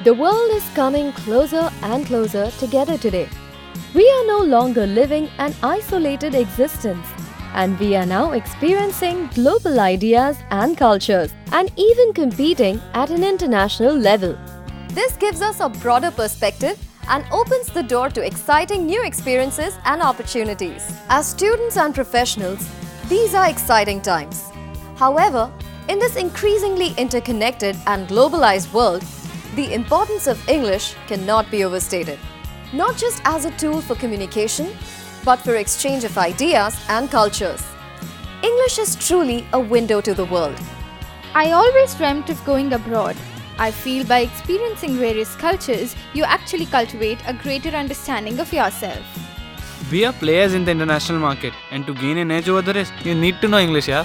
The world is coming closer and closer together today. We are no longer living an isolated existence, and we are now experiencing global ideas and cultures, and even competing at an international level. This gives us a broader perspective and opens the door to exciting new experiences and opportunities. As students and professionals, these are exciting times. However, in this increasingly interconnected and globalized world, the importance of English cannot be overstated. Not just as a tool for communication, but for exchange of ideas and cultures. English is truly a window to the world. I always dreamt of going abroad. I feel by experiencing various cultures, you actually cultivate a greater understanding of yourself. We are players in the international market, and to gain an edge over the rest, you need to know English, yeah?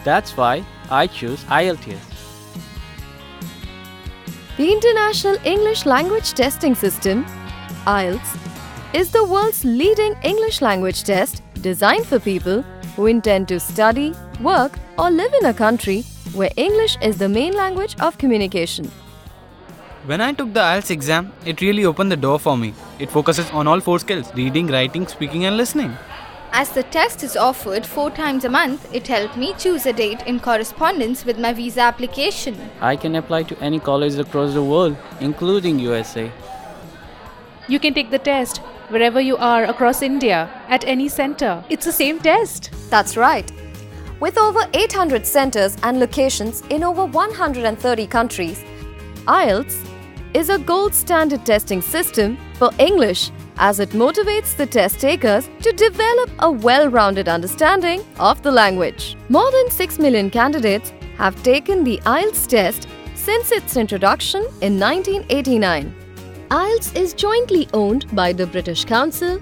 That's why I choose IELTS. The International English Language Testing System, IELTS, is the world's leading English language test designed for people who intend to study, work, or live in a country where English is the main language of communication. When I took the IELTS exam, it really opened the door for me. It focuses on all 4 skills: reading, writing, speaking and listening. As the test is offered 4 times a month, it helped me choose a date in correspondence with my visa application. I can apply to any college across the world, including USA. You can take the test wherever you are across India, at any center. It's the same test. That's right. With over 800 centers and locations in over 130 countries, IELTS is a gold standard testing system for English, as it motivates the test takers to develop a well-rounded understanding of the language. More than 6 million candidates have taken the IELTS test since its introduction in 1989. IELTS is jointly owned by the British Council,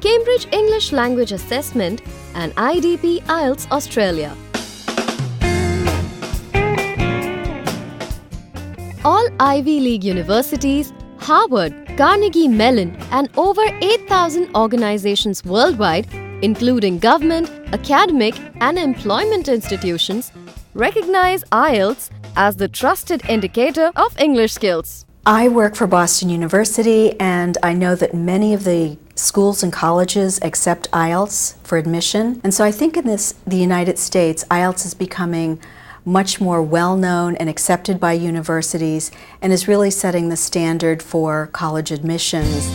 Cambridge English Language Assessment and IDP IELTS Australia. All Ivy League universities, Harvard, Carnegie Mellon and over 8,000 organizations worldwide, including government, academic and employment institutions, recognize IELTS as the trusted indicator of English skills. I work for Boston University, and I know that many of the schools and colleges accept IELTS for admission. And so I think in the United States, IELTS is becoming much more well-known and accepted by universities and is really setting the standard for college admissions.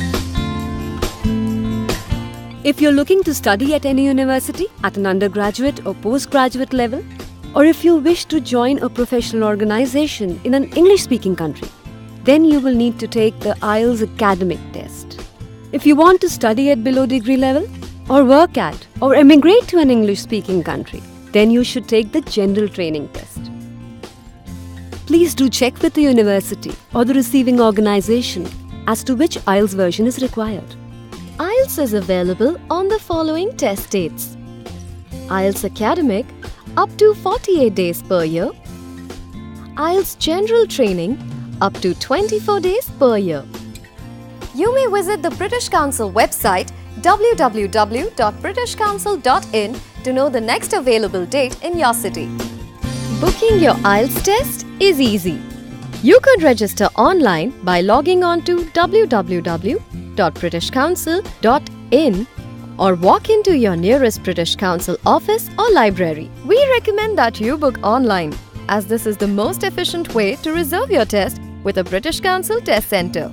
If you're looking to study at any university at an undergraduate or postgraduate level, or if you wish to join a professional organization in an English-speaking country, then you will need to take the IELTS academic test. If you want to study at below degree level, or work at, or emigrate to an English-speaking country, then you should take the general training test. Please do check with the university or the receiving organization as to which IELTS version is required. IELTS is available on the following test dates: IELTS Academic up to 48 days per year, IELTS General Training up to 24 days per year. You may visit the British Council website www.britishcouncil.in to know the next available date in your city. Booking your IELTS test is easy. You could register online by logging on to www.britishcouncil.in or walk into your nearest British Council office or library. We recommend that you book online, as this is the most efficient way to reserve your test with a British Council test centre.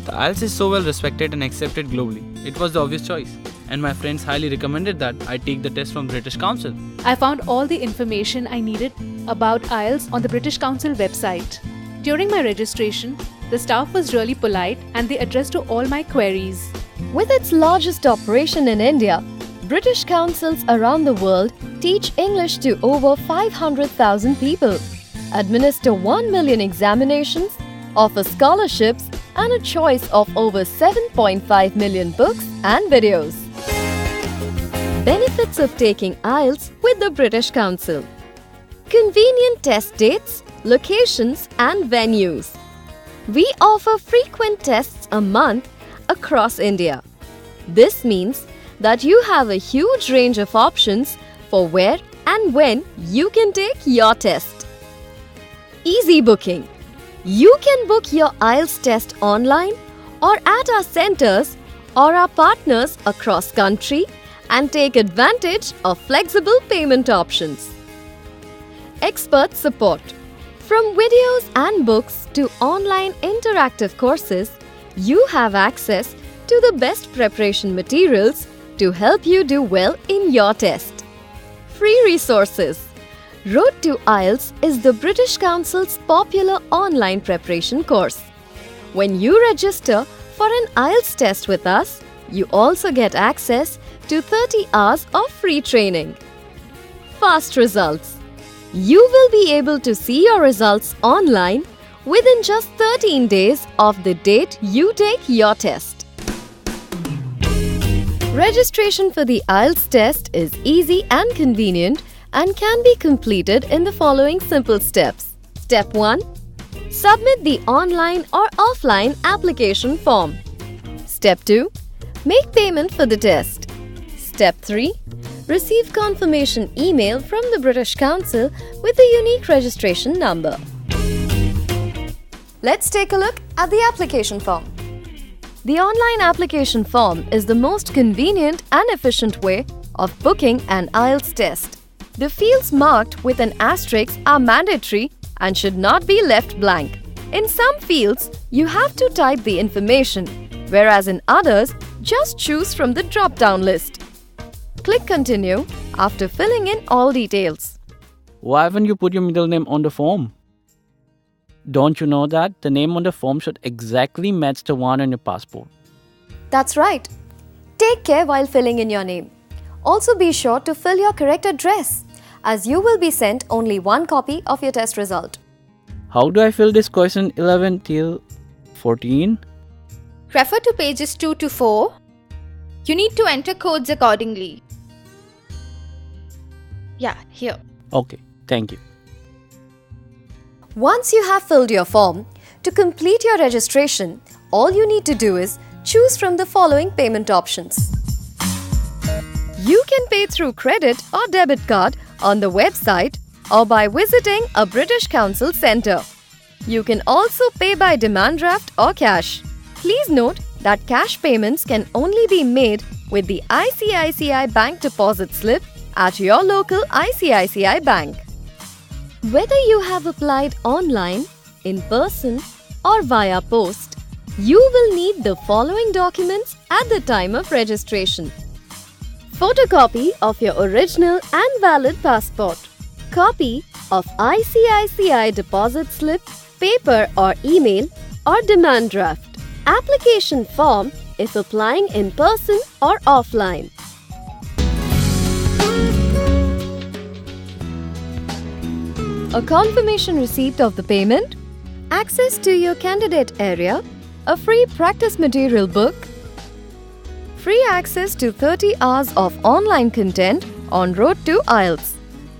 The IELTS is so well respected and accepted globally. It was the obvious choice, and my friends highly recommended that I take the test from British Council. I found all the information I needed about IELTS on the British Council website. During my registration, the staff was really polite and they addressed to all my queries. With its largest operation in India, British councils around the world teach English to over 500,000 people, administer 1 million examinations, offer scholarships and a choice of over 7.5 million books and videos. Benefits of taking IELTS with the British Council: convenient test dates, locations and venues. We offer frequent tests a month across India. This means that you have a huge range of options for where and when you can take your test. Easy booking. You can book your IELTS test online or at our centers or our partners across country and take advantage of flexible payment options. Expert support. From videos and books to online interactive courses, you have access to the best preparation materials to help you do well in your test. Free resources. Road to IELTS is the British Council's popular online preparation course. When you register for an IELTS test with us, you also get access to 30 hours of free training. Fast results. You will be able to see your results online within just 13 days of the date you take your test. Registration for the IELTS test is easy and convenient and can be completed in the following simple steps. Step 1. Submit the online or offline application form. Step 2. Make payment for the test. Step 3. Receive confirmation email from the British Council with a unique registration number. Let's take a look at the application form. The online application form is the most convenient and efficient way of booking an IELTS test. The fields marked with an asterisk are mandatory and should not be left blank. In some fields, you have to type the information, whereas in others, just choose from the drop-down list. Click Continue after filling in all details. Why haven't you put your middle name on the form? Don't you know that the name on the form should exactly match the one on your passport? That's right. Take care while filling in your name. Also be sure to fill your correct address, as you will be sent only one copy of your test result. How do I fill this question 11 till 14? Refer to pages 2 to 4. You need to enter codes accordingly. Yeah, here. Okay, thank you. Once you have filled your form, to complete your registration, all you need to do is choose from the following payment options. You can pay through credit or debit card on the website or by visiting a British Council centre. You can also pay by demand draft or cash. Please note that cash payments can only be made with the ICICI bank deposit slip at your local ICICI bank. Whether you have applied online, in person or via post, you will need the following documents at the time of registration. Photocopy of your original and valid passport. Copy of ICICI deposit slip, paper or email or demand draft. Application form if applying in person or offline. A confirmation receipt of the payment, access to your candidate area, a free practice material book, free access to 30 hours of online content on Road to IELTS,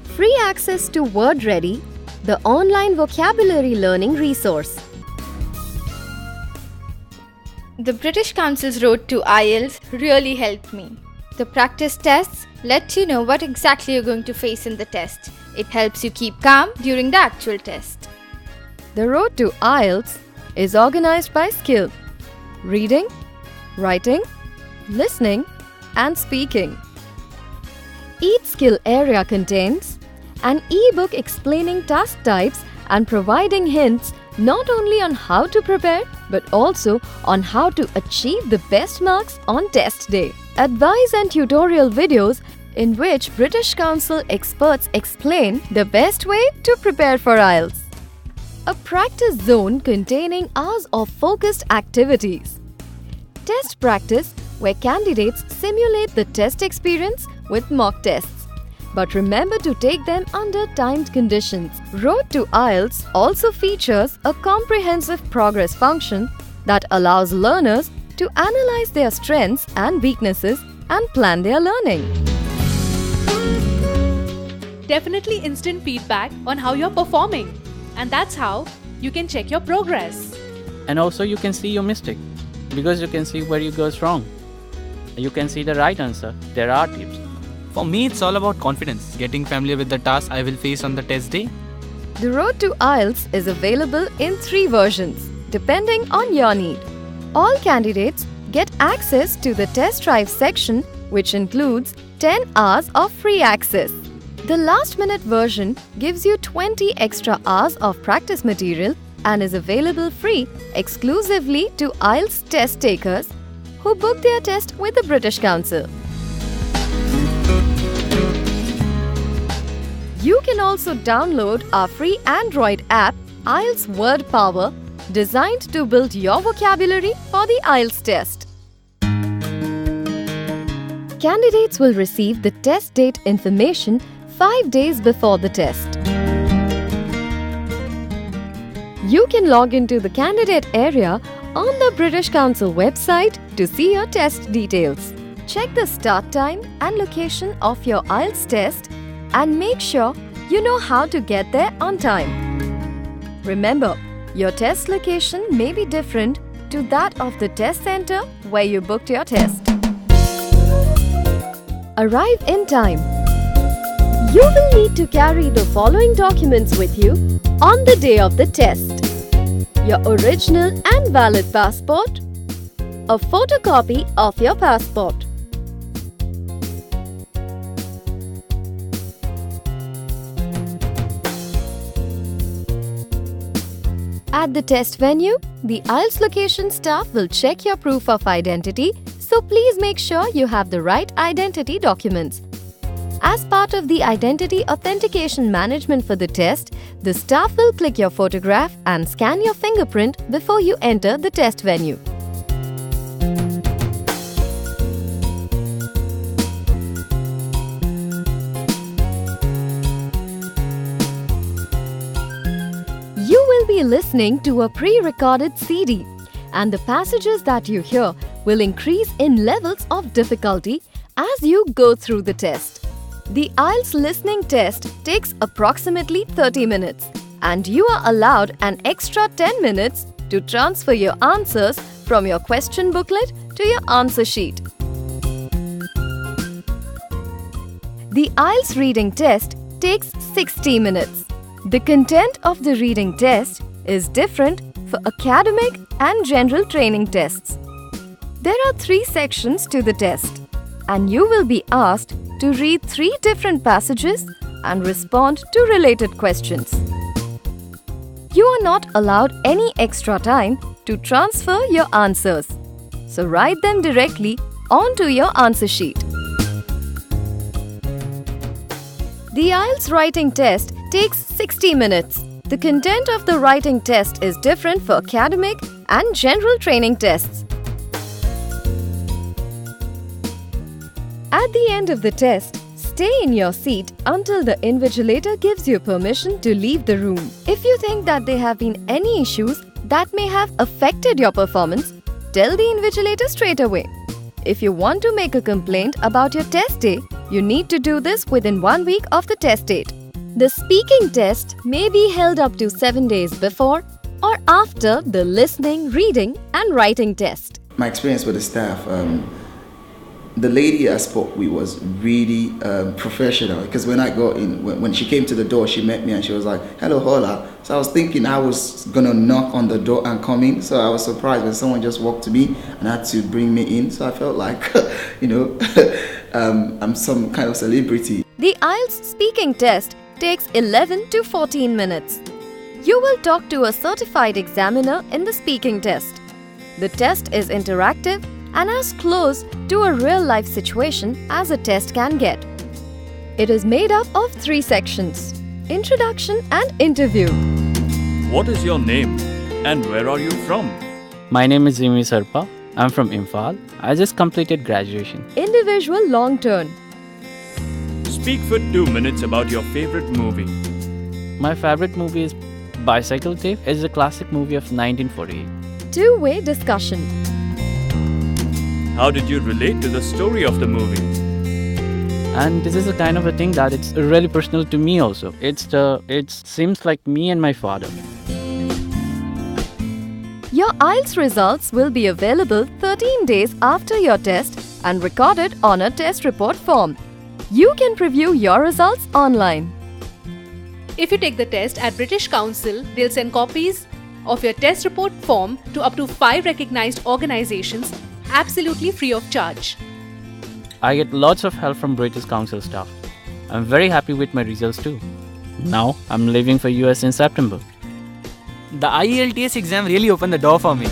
free access to Word Ready, the online vocabulary learning resource. The British Council's Road to IELTS really helped me. The practice tests let you know what exactly you're going to face in the test. It helps you keep calm during the actual test. The Road to IELTS is organized by skill: reading, writing, listening, and speaking. Each skill area contains an e-book explaining task types and providing hints not only on how to prepare but also on how to achieve the best marks on test day. Advice and tutorial videos in which British Council experts explain the best way to prepare for IELTS. A practice zone containing hours of focused activities. Test practice where candidates simulate the test experience with mock tests. But remember to take them under timed conditions. Road to IELTS also features a comprehensive progress function that allows learners to analyze their strengths and weaknesses and plan their learning. Definitely instant feedback on how you're performing. And that's how you can check your progress. And also you can see your mistake because you can see where you goes wrong. You can see the right answer. There are tips. For me, it's all about confidence, getting familiar with the task I will face on the test day. The Road to IELTS is available in 3 versions, depending on your need. All candidates get access to the test drive section, which includes 10 hours of free access. The last-minute version gives you 20 extra hours of practice material and is available free exclusively to IELTS test takers who book their test with the British Council. You can also download our free Android app, IELTS Word Power, designed to build your vocabulary for the IELTS test. Candidates will receive the test date information 5 days before the test. You can log into the candidate area on the British Council website to see your test details. Check the start time and location of your IELTS test and make sure you know how to get there on time. Remember, your test location may be different to that of the test center where you booked your test. Arrive in time. You will need to carry the following documents with you on the day of the test: your original and valid passport, a photocopy of your passport. At the test venue, the IELTS location staff will check your proof of identity, so please make sure you have the right identity documents. As part of the identity authentication management for the test, the staff will click your photograph and scan your fingerprint before you enter the test venue. You will be listening to a pre-recorded CD, and the passages that you hear will increase in levels of difficulty as you go through the test. The IELTS listening test takes approximately 30 minutes, and you are allowed an extra 10 minutes to transfer your answers from your question booklet to your answer sheet. The IELTS reading test takes 60 minutes. The content of the reading test is different for academic and general training tests. There are 3 sections to the test, and you will be asked to read 3 different passages and respond to related questions. You are not allowed any extra time to transfer your answers, so write them directly onto your answer sheet. The IELTS writing test takes 60 minutes. The content of the writing test is different for academic and general training tests. At the end of the test, stay in your seat until the invigilator gives you permission to leave the room. If you think that there have been any issues that may have affected your performance, tell the invigilator straight away. If you want to make a complaint about your test day, you need to do this within 1 week of the test date. The speaking test may be held up to 7 days before or after the listening, reading and writing test. My experience with the staff, the lady I spoke with was really professional, because when I got in, when she came to the door, she met me and she was like, "Hello, hola." So I was thinking I was gonna knock on the door and come in, so I was surprised when someone just walked to me and had to bring me in. So I felt like, I'm some kind of celebrity. The IELTS speaking test takes 11 to 14 minutes. You will talk to a certified examiner in the speaking test. The test is interactive and as close to a real-life situation as a test can get. It is made up of 3 sections: introduction and interview. What is your name and where are you from? My name is Zimi Sarpa. I'm from Imphal. I just completed graduation. Individual long turn. Speak for 2 minutes about your favorite movie. My favorite movie is Bicycle Thief. It's a classic movie of 1948. Two-way discussion. How did you relate to the story of the movie? And this is a kind of a thing that it's really personal to me also. It seems like me and my father. Your IELTS results will be available 13 days after your test and recorded on a test report form. You can preview your results online. If you take the test at British Council, they'll send copies of your test report form to up to 5 recognized organizations absolutely free of charge. I get lots of help from British Council staff. I'm very happy with my results too. Now I'm leaving for US in September. The IELTS exam really opened the door for me.